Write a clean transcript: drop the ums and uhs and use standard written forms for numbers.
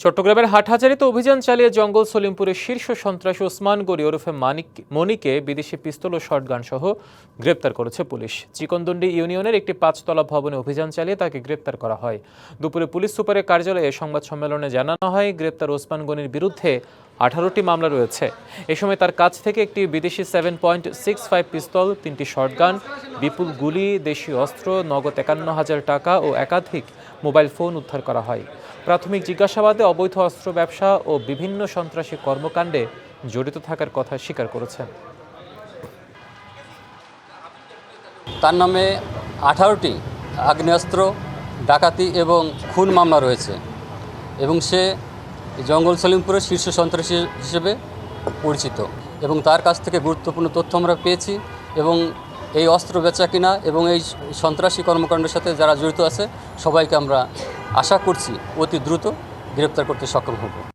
চট্টগ্রামের হাটহাজারীতে অভিযান চালিয়ে জঙ্গল সলিমপুরের শীর্ষ সন্ত্রাসী ওসমান গনি ওরফে মনিকে বিদেশি পিস্তল ও শটগান সহ গ্রেপ্তার করেছে পুলিশ। চিকনদন্ডি ইউনিয়নের একটি 5তলা ভবনে অভিযান চালিয়ে তাকে গ্রেপ্তার করা হয়। দুপুরে পুলিশ সুপারের কার্যালয়ে সংবাদ সম্মেলনে জানানো হয়, গ্রেপ্তার ওসমান গনির বিরুদ্ধে 18টি মামলা রয়েছে। এ সময় তার কাছ থেকে একটি বিদেশি 7.65 পিস্তল, 3টি শটগান, বিপুল গুলি, দেশীয় অস্ত্র, নগদ 51,000 টাকা ও একাধিক মোবাইল ফোন উদ্ধার করা হয়। প্রাথমিক জিজ্ঞাসাবাদে অবৈধ অস্ত্র ব্যবসা ও বিভিন্ন সন্ত্রাসী কর্মকাণ্ডে জড়িত থাকার কথা স্বীকার করেছেন। তার নামে 18টি আগ্নেয়াস্ত্র, ডাকাতি এবং খুন মামলা রয়েছে এবং সে জঙ্গল সলিমপুরের শীর্ষ সন্ত্রাসী হিসেবে পরিচিত এবং তার কাছ থেকে গুরুত্বপূর্ণ তথ্য আমরা পেয়েছি এবং এই অস্ত্র বেচা কিনা এবং এই সন্ত্রাসী কর্মকাণ্ডের সাথে যারা জড়িত আছে সবাইকে আমরা আশা করছি অতি দ্রুত গ্রেপ্তার করতে সক্ষম হব।